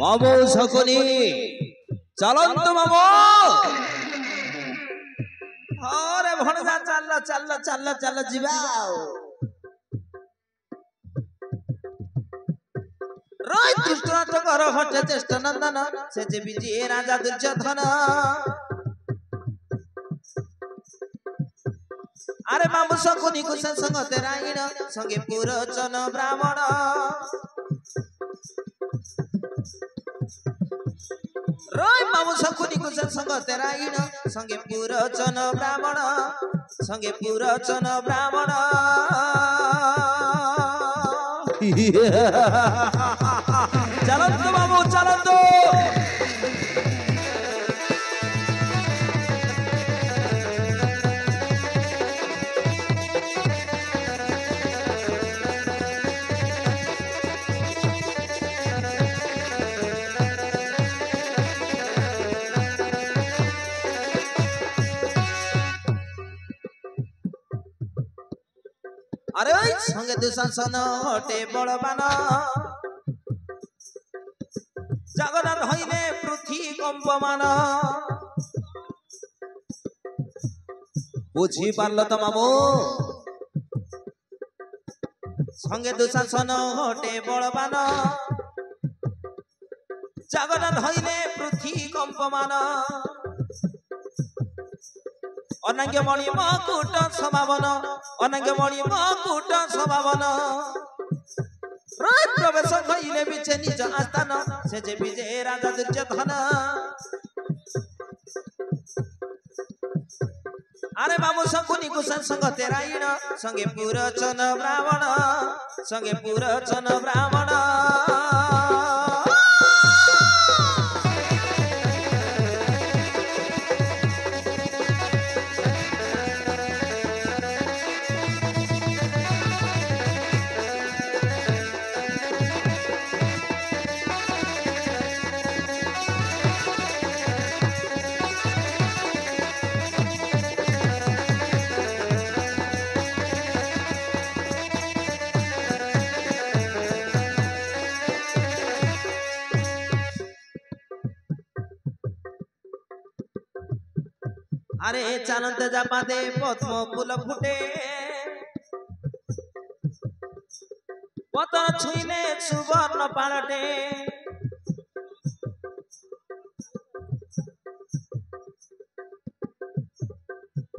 মামু শকুনি চলন্ত মামু আরে ভণজা চাল্লা চাল্লা চাল্লা চাল্লা যাও রয় দুষ্টনাট কর হটে চেষ্টা নন্দন সে যে বিজয় রাজা দুর্যোধন আরে মামু শকুনি কুশল সঙ্গতে রাইণ সঙ্গে পুরোচন ব্রাহ্মণ রয় মামু শকুনি কুশল সঙ্গতে রাইণ সঙ্গে পুরোচন ব্রাহ্মণ সঙ্গে পুরোচন ব্রাহ্মণ চলন্ত মামু চলন্ত আরে সঙ্গে দুঃশাসন হটে বড়বান জগন্নাথ হইলে পৃথ্বী কম্পমান বুঝি পারল তো মামু সঙ্গে দুঃশাসন হটে বড়বান জগন্নাথ হইলে পৃথ্বী কম্পমান অনাঙ্গ মণি মকুট সমাবন অনাঙ্গ মণি মকুট সমাবন প্রবেশ কইলে বিছে নিজ আস্থান সে যে বিজয় রাজা দুর্যোধন আরে মামু শকুনি কুশল সঙ্গতে রাইণ সঙ্গে পুরোচন ব্রাহ্মণ সঙ্গে পুরোচন ব্রাহ্মণ আরে চানন্তে জাপাতে পদ্ম ফুল ফুটে পতন ছুঁইলে সুবর্ণ পালটে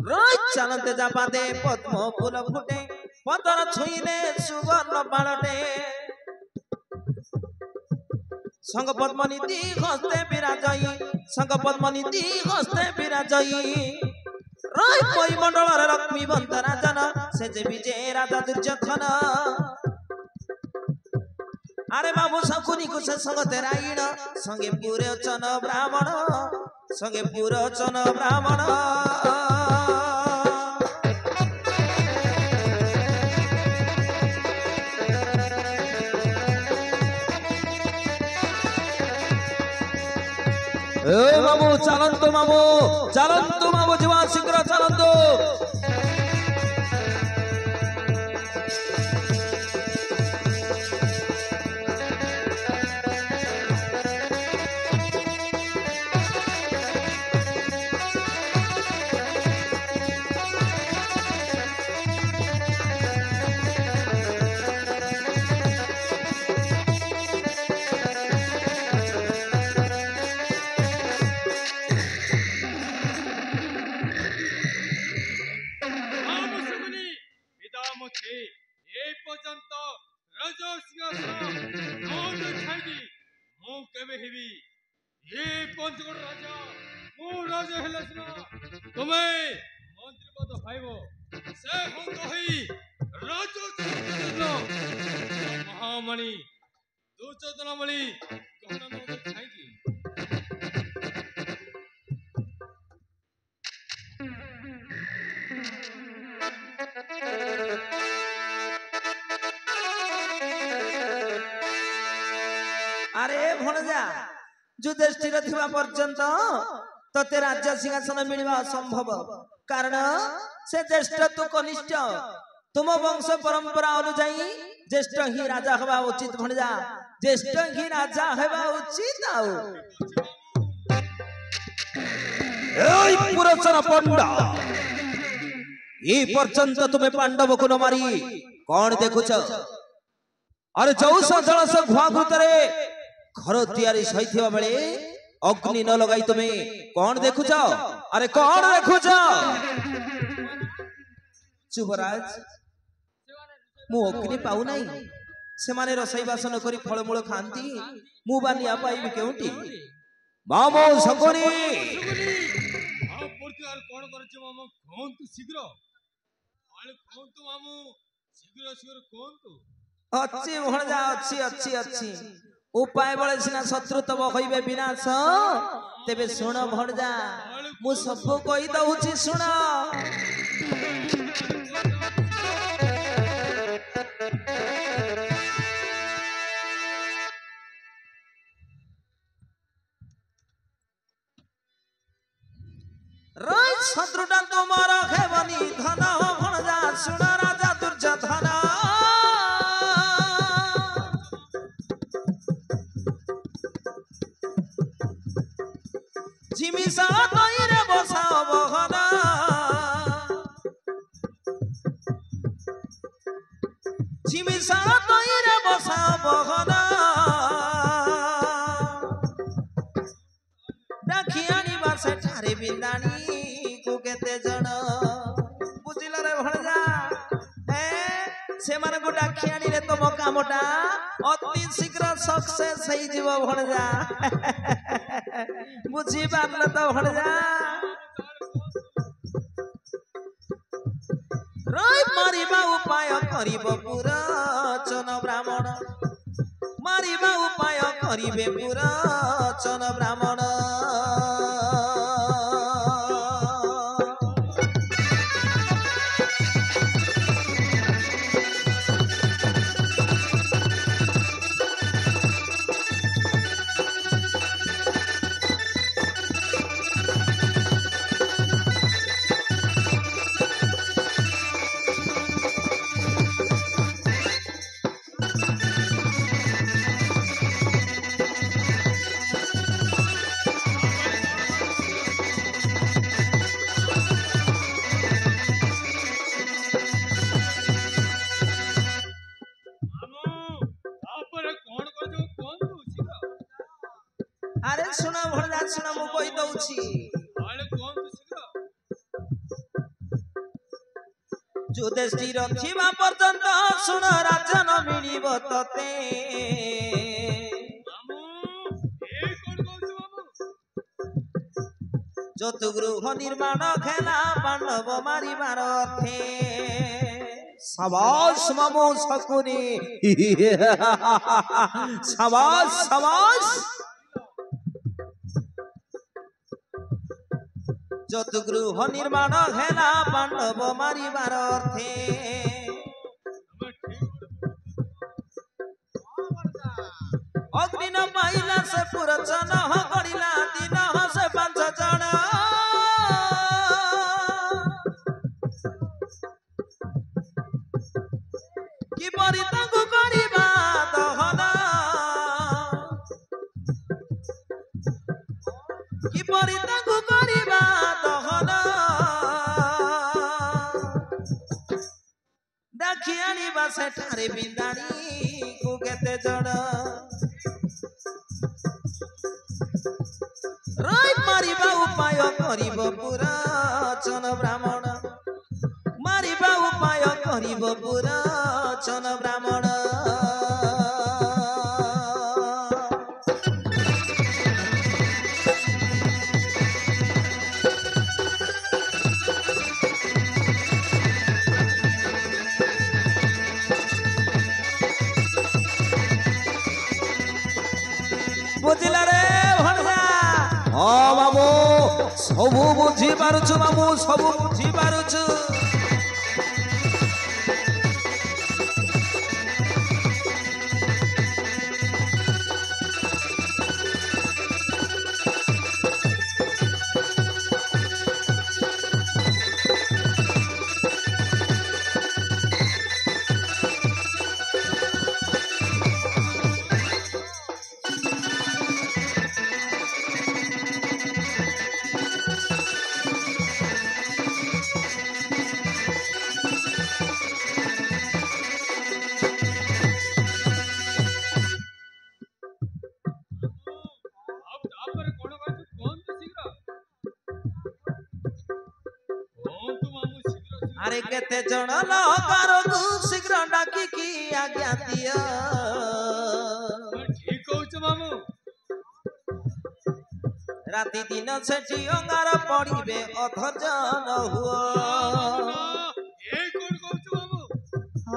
রোজ চানন্তে জাপাতে পদ্ম ফুল ফুটে পতন ছুঁইলে সুবর্ণ পালটে সঙ্গ পদ্মনীতি হস্তে বিরাজয়ী সঙ্গ পদ্মনীতি হস্তে বিরাজয়ী রয় মণ্ডলের লক্ষ্মীবন্ত রাজন সে যে বিজয় রাজা দুর্যোধন আরে বাবু শকুনি কুশল সঙ্গতে রাইণ সঙ্গে পুরোচন ব্রাহ্মণ সঙ্গে পুরোচন ব্রাহ্মণ মামু চলন্ত মামু জীবন শীঘ্র চলন্ত महामणि दुर्योधनमणि আরে ভণজা ଯୁଧିଷ୍ଠିର ଥିବା ପର୍ଯ୍ୟନ୍ତ ତତେ ରାଜ୍ୟ ସିଂହାସନ ମିଳିବା ଅସମ୍ଭବ କାରଣ ସେ ଜ୍ୟେଷ୍ଠ ତୁ କନିଷ୍ଠ ତୁମ ବଂଶ ପରମ୍ପରା ଅନୁଯାୟୀ ଜ୍ୟେଷ୍ଠ ହିଁ ରାଜା ହେବା ଉଚିତ ଭଣଜା ଜ୍ୟେଷ୍ଠ ହିଁ ରାଜା ହେବା ଉଚିତ ଆଉ এই পুরোচন পণ্ড এই পর্যন্ত তুমি পাণ্ডবକୁ ନ ମାରି କଣ ଦେଖୁଛ আরে চৌষ জলস ঘুয়া ঘুতরে ঘর ତିଆରି ସହିଥିବା ବେଳେ ଅଗ୍ନି ନ ଲଗାଇ ତୁମେ କଣ ଦେଖୁଛ ଆରେ କଣ ଦେଖୁଛ ଯୁବରାଜ ମୁଁ ଅଗ୍ନି ପାଉ ନାହିଁ ସେମାନେ ରୋଷେଇ ବାସନ କରି ଫଳମୂଳ ଖାଆନ୍ତି ମୁଁ ବା ନିଆଁ ପାଇବି କେଉଁଠି ମାମୁ ଶକୁନି କଣ କରୁଛ ମାମୁ କୁହନ୍ତୁ ଶୀଘ୍ର କୁହନ୍ତୁ ମାମୁ ଶୀଘ୍ର ଶୀଘ୍ର କୁହନ୍ତୁ ଅଛି ଭଣଜା ଅଛି ଅଛି ଅଛି ଉପାୟ ବଳେ ସିନା ଶତ୍ରୁ ତବ ହୋଇବେ ବିନାଶ ତେବେ ଶୁଣ ଭଣଜା ମୁଁ ସବୁ କହି ଦଉଛି ଶୁଣ শত্রুটা তোমার খেবনি ধন ভণজা শুণ রাজা দুর্যোধন ঝিমিসা তৈরে বসা বহন ঝিমিসা তৈরে বসা বহন ডাকি আনিবা সেঠারে বিন্দানি কেতে জଣ ବୁଝିଲ ରେ ଭଣଜା ସେମାନଙ୍କୁ ଡାକି ଆଣିଲେ ତମ କାମଟା ଅତି ଶୀଘ୍ର ସକ୍ସେସ୍ ହେଇଯିବ ଭଣଜା ବୁଝିପାରିଲ ତ ଭଣଜା ମାରିବା ଉପାୟ କରିବ ପୁରଚନ ବ୍ରାହ୍ମଣ ମାରିବା ଉପାୟ କରିବେ ପୁରଚନ ବ୍ରାହ୍ମଣ আরে শোনা ভণজা শোনা ମୁଁ କହି ଦଉଛି ଯୁଧିଷ୍ଠିର ଥିବା ପର୍ଯ୍ୟନ୍ତ ଶୁଣ ରାଜନ ମିଳିବ ତତେ ଯତୁଗୃହ ନିର୍ମାଣ ଖେଲା ପାଣ୍ଡବ ମାରିବାର ଅର୍ଥେ সাবাস মামু শকুনি সাবাস সাবাস যতগৃহ নির্মাণ হেলা পাণ্ডব মারিবার অর্থে অগ্নি ন পাইলা সে পুরচন গড়িলা দিন সে 5 জন কিপরি তাঙ্কু করিবা দহন কিপরি তাঙ্কু করিবা দহন ডাকি আনিবা সেঠারে বিন্দানি কু কেতে জণ রই মারিবা উপায় করিব পুরচন ব্রাহ্মণ মারিবা উপায় করিব পুরচন ব্রাহ্মণ বুঝিলা রে ভণজা ও মামু সবু বুঝি পারুছু মামু সবু বুঝি পারুছু अरे केते जण लहकारକୁ ଶୀଘ୍ର ଡାକିକି ଆଜ୍ଞା ଦିଅ। ठीक कहूछ मामू। राति दिन सेठी अंगार पड़िबे अधर्ज न हुओ।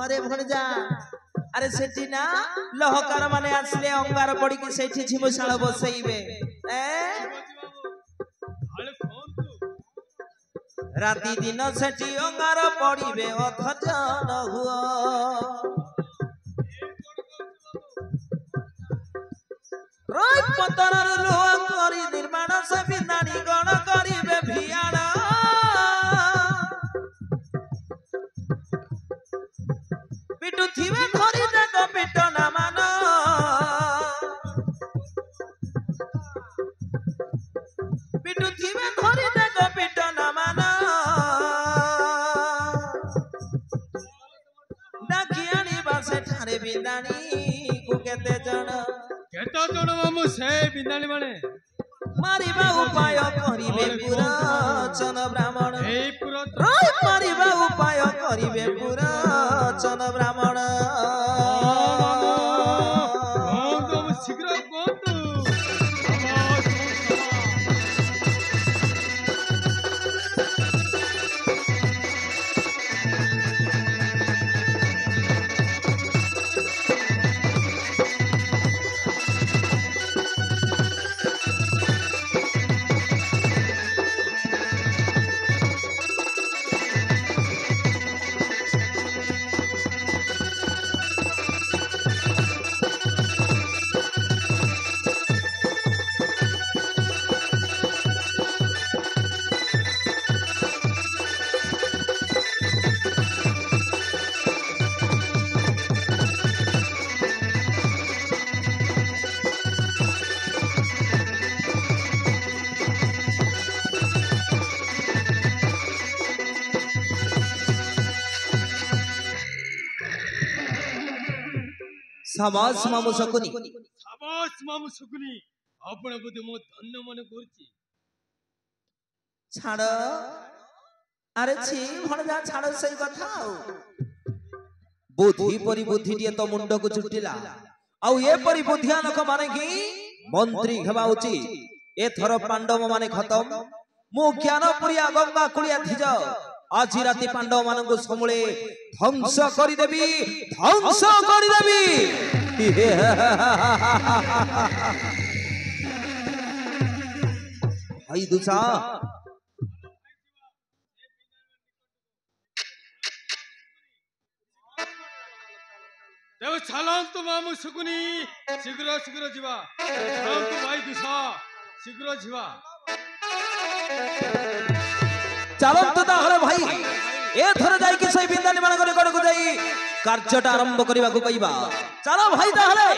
अरे भणजा अरे सेठी ना लहकार माने आसले अंगार पड़ी की सेठी झिमुसाळ बसैबे राति दिन सेठी अंगार पड़िबे अधर्ज न हुओ। रोज पतनर लोह करी निर्माण से बिंदानी गण करिबे भियाण। पिटु थिबे खरी देख पिट न मान। पिटु थिबे खरी देख पिट न मान। डाकी आनिबा सेठारे बिंदानी को केते जण मामू से बिंदानी माने मारिबा उपाय करिबे पुराचन ब्राह्मण। मारिबा उपाय करिबे पुराचन ब्राह्मण। शीघ्र कहतु। शाबाश मामू शकुनी। शाबाश मामू शकुनी आपण बुद्धि मो धन्य मन करछि। छाड़ अरे छी भणजा छाड़ सही कथा बुद्धि परि बुद्धि टिए तो मुंड को चुटिला आउ ए परि बुद्धियानक माने की मंत्री हेबा उचित। एथर पांडव माने खत्म मु ज्ञानपुरिया गंगा कुलिया धिज आज राति पांडव मानक समूले ध्वंस करिदेबी ध्वंस करिदेबी। भाई दुसा देव छालंतु मामू शकुनी शीघ्र शीघ्र जीवा। छालंतु भाई दुसा शीघ्र जीवा। चलंतु ताहले भाई एथर जाई कि सही बिंदानी मान करे को जाई कार्यटा आरंभ करबा को कहिबा। चलो भाई ताहले